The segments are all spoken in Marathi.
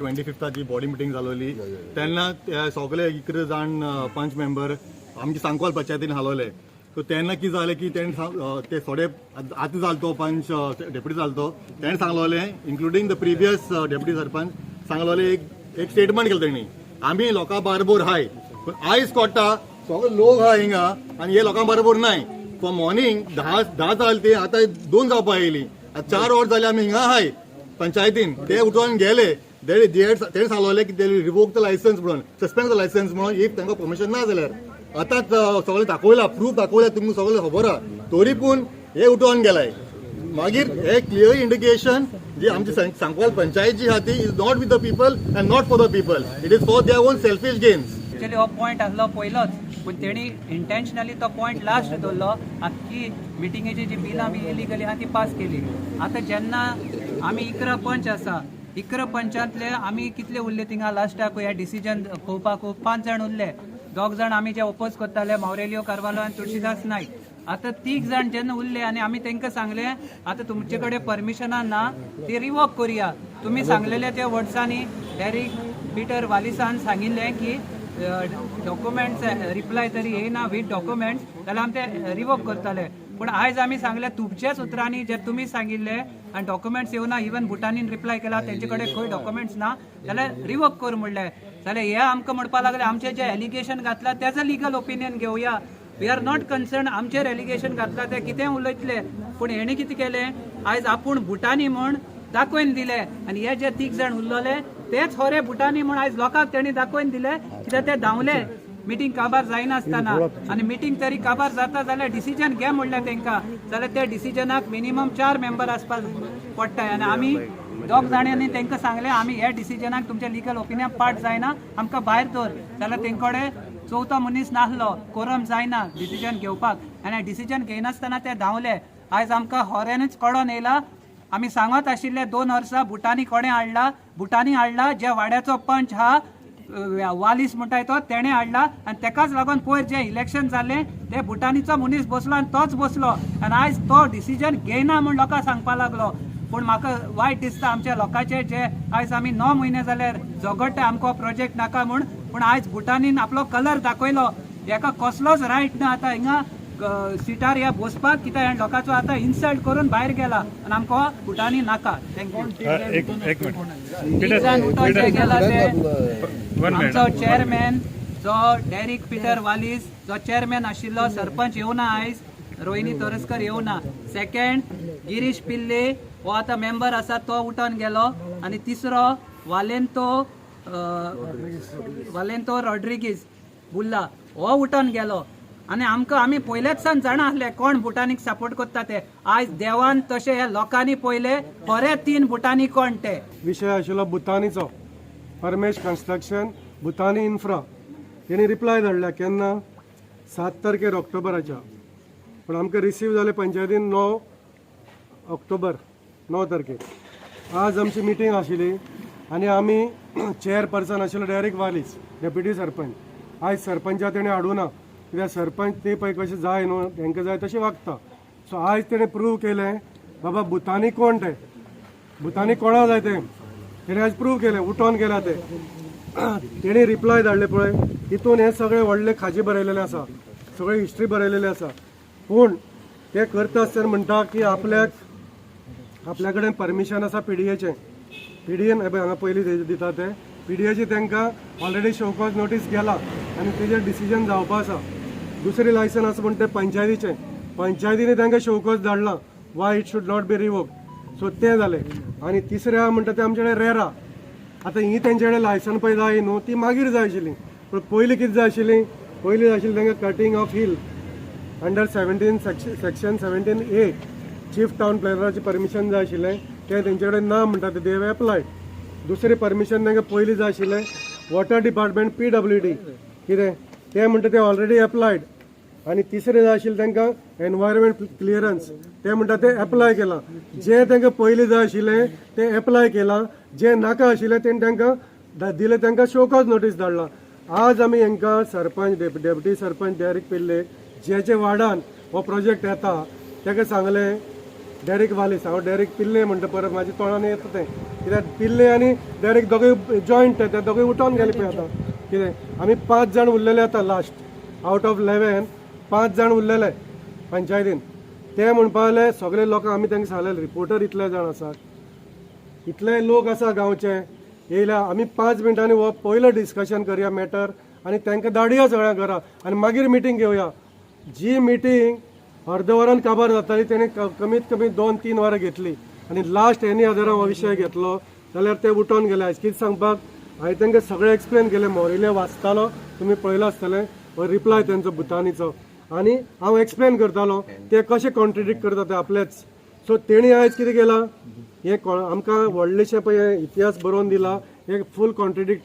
25th बॉडी मिटींग जालोली तेन्ना सगळे इकडे जाण पंच मेंबर आमची सांकवाल पंचायतीन हालोले सो तेन्ना कितें जालें की ते थोडे आतां जालो तो पंच डेप्युटी जालो तो तेणें सांगलोले including the previous deputy sarpanch सांगलोले एक स्टेटमेंट केलं तेणी आमी लोकां बरोबर हाय पण आयज कोट्टा सगळे लोक हा हिंगा आनी हे लोकां बरोबर नाय फॉर मॉर्निंग 10 जाल ते आतां 2 जावपा येयली 4 वर जाले आमी हिंगा हाय पंचायतीन ते उठून गेले ते सांगलोले की ते रिवोक द लायसन्स म्हणून सस्पेंड द लायसन्स म्हणून इफ तांकां परमिशन ना जाल्यार आतांच सगळे दाखवला प्रूफ दाखवला तुमकां सगळे खबर आहा तरी पूण हे उठून गेलाय मागीर हे क्लियर इंडिकेशन जी आमची सांकवाल पंचायत जी आहा ती is not with the people and not for the people it is for their own selfish gains. Actually हो पॉयंट आसलो पयलोच पूण तेणी इंटेन्शनली तो पॉयंट लास्ट दवरलो आख्खी मिटिंगेची जी बिलां बी इलिगली आहा ती पास केली. आतां जेन्ना आमी 11 पंच आसा 11 पंचांतले आमी कितले उरले थिंगा लास्टाक हे डिसिजन पळोवपाक 5 जाण उरले 2 जाण आमी जे ओपोज करताले मावरेलियो कारवालो आनी तुळशीदास नायक. आतां 3 जाण जेन्ना उरले आनी आमी तांकां सांगले आतां तुमचे कडेन परमिशनां ना ती रिवोक करुया. तुमी सांगलेले त्या वर्ड्सांनी डेरिक पिटर वालिसान सांगिल्लें की डॉक्युमेंट्स रिप्लाय तरी येयना विथ डॉक्युमेंट्स जाल्यार आमी ते रिवोक करताले. पूण आयज आमी सांगले तुमच्याच उतरांनी जे तुमी सांगिल्ले आनी डॉक्युमेंट्स येवना इवन भुटानीन रिप्लाय केला तेंचे कडेन खंय डॉक्युमेंट्स ना जाल्यार रिवोक कर म्हणलें. जाल्यार हे आमकां म्हणपा लागले आमचे जे एलिगेशन घातला तेजो लिगल ओपिनियन घेवया. वी आर नॉट कन्सर्न आमचेर एलिगेशन घातला ते कितें उलयतले पूण हेणे कितें केलें आयज आपूण भुटानी म्हूण दाखोवन दिले आनी हे जे 3 जाण उरलोले तेच खरे भुटानी म्हूण आयज लोकांक तेणी दाखोवन दिले कित्याक ते धांवले मिटींग काबार जायनासतना आनी मिटींग तरी काबार जाता जाल्यार डिसिजन घे म्हणलें तेंकां जाल्यार त्या डिसिजनाक मिनिमम 4 मेंबर आसपाक पडटाय आनी आमी 2 जाणांनी तेंकां सांगलें आमी हे डिसिजनाक तुमचे लिगल ओपिनियन पार्ट जायना आमकां भायर दवर जाल्यार तेंकडे 4थो मनीस नासलो कोरम जायना डिसिजन घेवपाक आनी डिसिजन घेयनासतना ते धांवले. आयज आमकां होऱ्यानूच कळोन येयला आमी सांगत आशिल्ले 2 वर्सां भुटानी कोणें हाडला जे वाड्याचो पंच हा वालीस म्हणटाय तो तेणें हाडला आनी तेकाच लागून पयर जे इलेक्शन जालें ते भुटानीचो मनीस बसलो आनी तोच बसलो आनी आयज तो डिसिजन घेयना म्हूण लोकांक सांगपा लागलो. पूण म्हाका वायट दिसता आमच्या लोकांचे जे आयज आमी 9 म्हयने जाल्यार झगडटा आमकां प्रोजेक्ट नाका म्हूण पूण आयज भुटानीन आपलो कलर दाखयलो हेका कसलोच रायट ना आतां हिंगा सिटार ह्या बसपाक कित्याक लोकांचो आतां इन्सल्ट करून भायर गेला आनी आमकां भुटानी नाका. थँक्यू. आमचो चेअरमॅन जो डेरिक पीटर वालीस जो चेअरमॅन आशिल्लो सरपंच येवना आयज रोहिणी तोरस्कर येवना. सेकंड गिरीश पिल्ले हो आतां मेंबर आसा तो उठोन गेलो आनी तिसरो वालेंतो रॉड्रिगीज बुल्ला हो उठोन गेलो आनी आमी पयलेच सान जाणा आसले कोण भुटानीक सपोर्ट करता ते. आयज देवान तशें ह्या लोकांनी पयले खरे 3 भुटानी कोण ते. विशय आशिल्लो भुतानीचो परमेश कन्स्ट्रक्शन भुतानी इन्फ्रा तेणी रिप्लाय धाडल्या केन्ना 7 तारखेर ऑक्टोबराच्या पूण आमकां रिसीव जाले पंचायतीन 9 ऑक्टोबर 9 तारखेर. आज आमची मिटींग आशिल्ली आनी आमी चेअरपर्सन आशिल्लो डेरिक वालीस डेप्युटी सरपंच आयज सरपंचा तेणें हाडूना कित्याक सरपंच ते पळय कशें जाय न्हू तांकां जाय तशें वागता. सो आयज तेणें प्रूव केलें बाबा भुतानी कोण ते भुतानी कोणा जाय तें तेणें आयज प्रूव केलें उठोन गेला ते. तेणी रिप्लाय धाडले पळय तितून हे सगळे व्हडले खाजी बरयलेले आसा सगळे हिस्ट्री बरयलेली आसा. पूण ते करता आसतना म्हणटा की आपल्या कडेन परमिशन आसा PDAचें PDAन हांगा पयलीं दिता ते PDAची तांकां ऑलरेडी शोकॉज नोटीस गेला आनी तेजेर डिसिजन जावपा आसा. दुसरी लायसन आसा म्हणटा तें पंचायतींनी तांकां शोकॉज धाडला why it should not be revoke. So तें जालें आनी तिसरें आहा म्हणटा तें आमचे कडेन रेरा. आतां ही तेंचे कडेन लायसन पळय जाय न्हू ती मागीर जाय आशिल्ली पूण पयलीं कितें जाय आशिल्ली पयलीं जाय आशिल्ली तांकां cutting of hill under 17 section 17A chief town प्लॅनराची परमिशन जाय आशिल्लें तें तेंचे कडेन ना म्हणटा ते देव एप्लायड. दुसरें परमिशन तांकां पयलीं जाय आशिल्लें वॉटर डिपार्टमेंट PWD कितें तें म्हणटा तें ऑलरेडी एप्लायड. आनी तिसरें जाय आशिल्लें तांकां एनवायरमेंट क्लियरन्स तें म्हणटा तें एप्लाय केलां. जें तांकां पयलीं जाय आशिल्लें तें एप्लाय केलां जें नाका आशिल्लें तें तांकां दिलें तांकां शोकॉज नोटीस धाडला. आज आमी हांकां सरपंच डेप्युटी सरपंच डेरिक पिल्ले जेचे वार्डान हो प्रोजेक्ट येता ताका सांगलें डायरेक्ट वालीस हांव डायरेक्ट पिल्ले म्हणटा परत म्हाज्या तोंडान येता तें कित्याक पिल्ले आनी डायरेक्ट दोगूय जॉयंट ते दोगूय उठोन गेले पळय आतां कितें आमी 5 जाण उरलेले आतां लास्ट आउट ऑफ 11 5 जाण उरलेले पंचायतीन ते म्हणपा लागले सगळे लोक आमी तांकां सांगलेले रिपोर्टर इतले जाण आसात इतले लोक आसा गांवचे येयल्या आमी 5 मिनटांनी हो पयलो डिस्कशन करया मॅटर आनी तांकां धाडया सगळ्या घरा आनी मागीर मिटींग घेवया जी मिटींग अर्द वरान काबार जाताली तेणी कमीत कमी 2-3 वरां घेतली आनी लास्ट एनी आदारान हो विशय घेतलो जाल्यार ते उठोन गेले आयज कितें सांगपाक हांवें तांकां सगळें एक्सप्लेन केलें मोरिले वाचतालो तुमी पळयलो आसतलें रिप्लाय तेंचो भुतानीचो आनी हांव एक्सप्लेन करतालो ते कशें कॉन्ट्रिडिक्ट करता ते आपलेच सो तेणी आयज कितें केलां हे आमकां व्हडलेशें पळय इतिहास बरोवन दिला एक फूल कॉन्ट्रिडिक्ट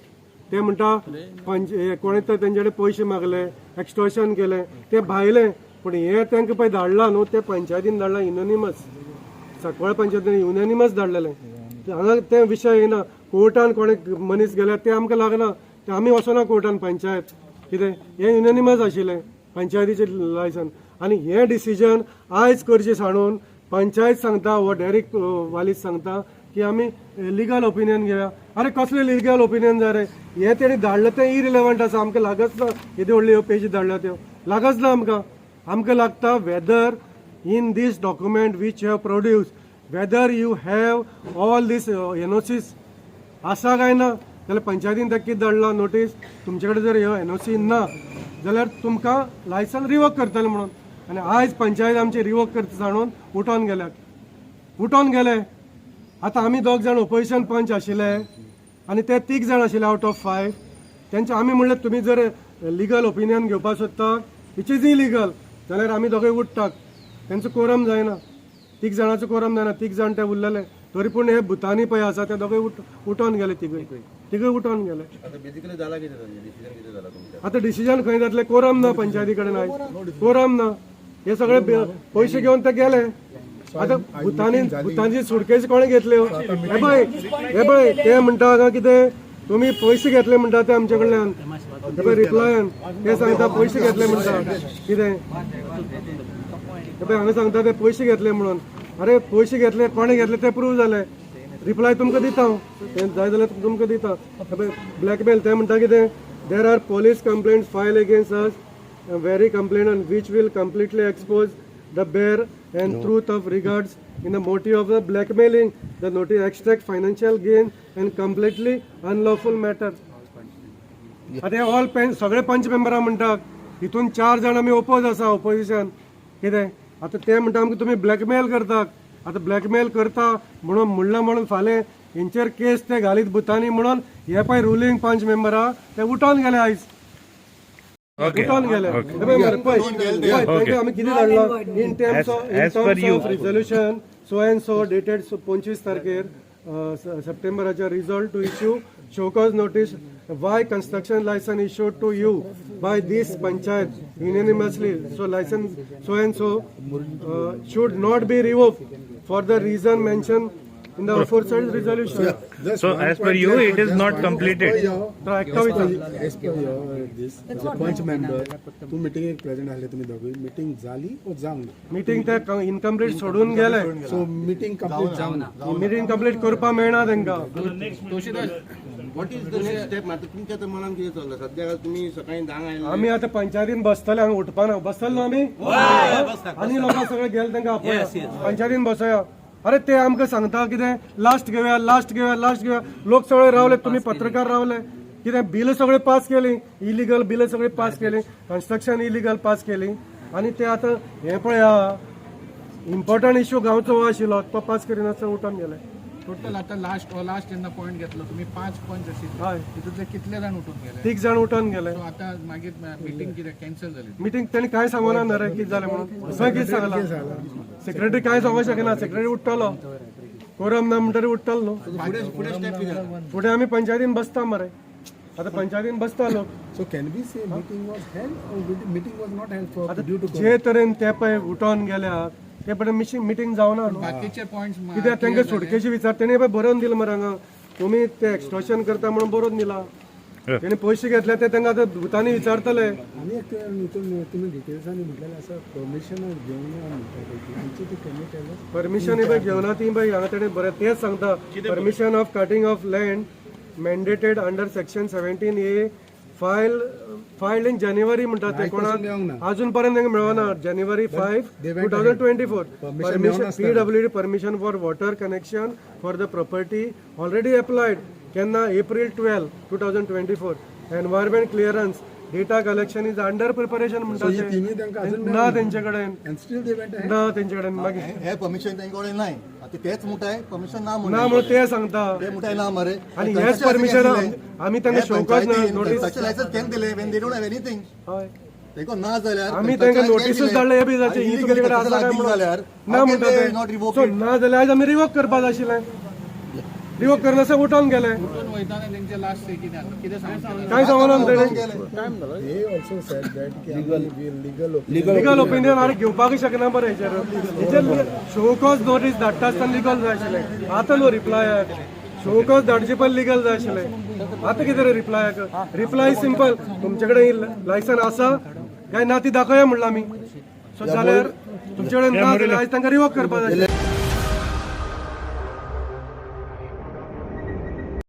ते म्हणटा कोणें तर तेंचे कडेन पयशे मागले एक्सटॉर्शन केलें ते भायलें पूण हे तांकां पळय धाडलां न्हू ते पंचायतीन धाडलां युनॅनिमस सकवाळ पंचायतीन युनॅनिमस धाडलेलें हांगा ते विशय येना कोर्टान कोणें मनीस गेल्यार ते आमकां लागना ते आमी वचना कोर्टान पंचायत कितें हे युनॅनिमस आशिल्लें पंचायतीचें लायसन आनी हें डिसिजन आयज करचें सांडून पंचायत सांगता वो डायरेक्ट वालीस सांगता की आमी लिगल ओपिनियन घेवया अरे कसलें लिगल ओपिनियन जाय रे हें तेणी धाडलें तें इरिलेवंट आसा आमकां लागच ना येदी व्हडल्यो ह्यो पेजी धाडल्या त्यो लागच ना आमकां लागता whether in this document which have produce whether you have all these NOCs आसा काय ना जाल्यार पंचायतीन ताका कितें धाडला नोटीस तुमचे कडेन जर ह्यो एनओसी ना जाल्यार तुमकां लायसन रिवोक करतले म्हणून आनी आयज पंचायत आमची रिवोक करता सांडून उठोन गेले आतां आमी 2 जाण ओपोजिशन पंच आशिल्ले आनी ते 3 जाण आशिल्ले आउट ऑफ 5 तेंचे आमी म्हणलें तुमी जर लिगल ओपिनियन घेवपाक सोदता विच इज इलिगल जाल्यार आमी दोगूय उठटात तेंचो कोरम जायना 3 जाणांचो कोरम जायना 3 जाण ते उरलेले तरी पूण हे भुतानी पळय आसा ते दोगूय उठोन गेले तिगूय उठोन गेले आतां डिसिजन खंय जातलें कोरम ना पंचायती कडेन आयज कोरम ना हे सगळे पयशे घेवन ते गेले आतां भुतानी सुटकेस कोणे घेतल्यो हे पळय ते म्हणटा हांगा कितें तुमी पयशे घेतले म्हणटा ते आमचे कडल्यान हे पळय रिप्लायन ते सांगता पयशे घेतले म्हणटा कितें हे पळय हांगा सांगता ते पयशे घेतले म्हणून अरे पयशे घेतले कोणे घेतले ते प्रूव जाले रिप्लाय तुमकां दिता हांव तें जाय जाल्यार तुमकां दिता हे पळय ब्लॅकमेल ते म्हणटा कितें there are police complaints file against us very complain which will completely expose the bare and truth of regards in the motive of the blackmailing the notice extract financial gain and completely unlawful matter आता ऑल सगळे पंच मेंबरां म्हणटात हितून 4 जाण आमी ओपोज आसा ओपोजिशन कितें आता ते म्हणटा आमकां तुमी ब्लॅकमेल करतात आता ब्लॅकमेल करता म्हणून फाल्यां हेंचेर केस ते घालीत भुतानी म्हणून हे पळय रुलींग पंच मेंबरां ते उठोन गेले आयज उठोन गेले आमी कितें धाडला in terms of resolution so and so dated 25 तारखेर सप्टेंबराच्या result to issue show cause notice why construction license issued to you by this panchayat unanimously so license so and so should not be revoked for the reason mentioned in the aforesaid resolution. So as per you it is not completed. The activity as per this the punch member तू मीटिंग एक प्रेजेंट आले तुम्ही दोघे मीटिंग झाली ओ जावंक ना meeting ते इनकम्प्लीट सोडून गेले सो मीटिंग कंप्लीट जावंक ना मीटिंग कंप्लीट करपा मेळना तांकां what is the next step आता तुमच्या तर मनान कितें चल्ला सद्या तुम्ही सकाळी धांक आयले आमी आतां पंचायतीन बसतले हांगा उठपाना बसतले न्हू आमी आनी लोकां सगळे गेले तांकां आपयल्या पंचायतीन बसया अरे ते आमकां सांगता कितें लास्ट घेवया लोक सगळे रावले तुमी पत्रकार रावले कितें बिल सगळे पास केली इलिगल बिल सगळे पास केली कन्स्ट्रक्शन इलिगल पास केली आनी ते आतां हे पळया इम्पॉर्टंट इश्यू गांवचो हो आशिल्लो तो पास करिनासतना उठोन गेले टोटल आता लास्ट जेन्ना पॉइंट घेतलो तुम्ही 5 पंच आशिल्ले हय तितूंतले कितले जाण उठून गेले 3 जाण उठोन गेले सो आता मागीर मीटिंग कितें कॅन्सल जाली मीटिंग तेणी काय सांगना ना रे कितें जालें म्हणून खंय कितें सांगला सेक्रेटरी काय सांगूंक शकना सेक्रेटरी उठ्ठलो कोरम ना म्हणटरी उठ्ठलो न्हू फुडें स्टेप कितें फुडें आमी पंचायतीन बसता मरे आता पंचायतीन बसता लोक so can be say meeting was held or meeting was not held for due to जे तरेन ते पळय उठोन गेल्या ते पण मिटींग जावना न्हू बाकीचे पॉइंट्स कित्याक तांकां सुटकेची विचार तेणी पळय बरोवन दिला मरे हांगा तुमी ते एक्सटॉर्शन करता म्हणून बरोवन दिला तेणी पयशे घेतले ते तांकां आतां भुतानी विचारतले. आणि एक हितून तुम्ही डिटेल्सांनी म्हटलेलं असं परमिशन घेऊन म्हणतात आमची ती कमी परमिशन पळय घेवना ती पळय हांगा तेणें बरें तेच सांगता permission of cutting of land mandated under section 17A filed in January म्हणटात ते कोणाक अजून पर्यंत तांकां मेळना. January 5, 2024 permission PWD permission for water connection for the property already applied केन्ना April 12, 2024 environment clearance data collection is under preparation म्हणटात ना तेंचे कडेन ना तेंचे कडेन मागीर हे परमिशन त्यांच्याकडे नाही आता तेच मुठाय परमिशन ना ना म्हणून ते सांगता ते मुठाय ना मरे आणि हेच परमिशन आमी तांकां शोकॉज नोटीस लायसन्स केन्ना दिले when they don't have anything हय तेको ना जाल्यार आमी तांकां नोटीसूच धाडले हे बी जाचे ही तुमचे कडेन आसा काय म्हणून जाल्यार ना म्हणटा सो ना जाल्यार आयज आमी रिवोक करपा जाय आशिल्लें रिवोक करनासतना उठोवन गेले उठून वयताना तेंचे लास्ट से कितें सांगता काय सांगना तेणें They also said that की legal लिगल ओपिनियन आनी घेवपाक शकना बरें हेचेर शोकॉज नोटीस धाडटा आसतना लिगल जाय आशिल्लें आतां न्हू रिप्लायाक शोकॉज धाडचे पयलीं लिगल जाय आशिल्लें आतां कितें रे रिप्लाय सिंपल तुमचे कडेन लायसन आसा काय ना ती दाखया म्हणलां आमी सो जाल्यार तुमचे कडेन ना जाल्यार आयज तांकां रिवोक करपा जाय.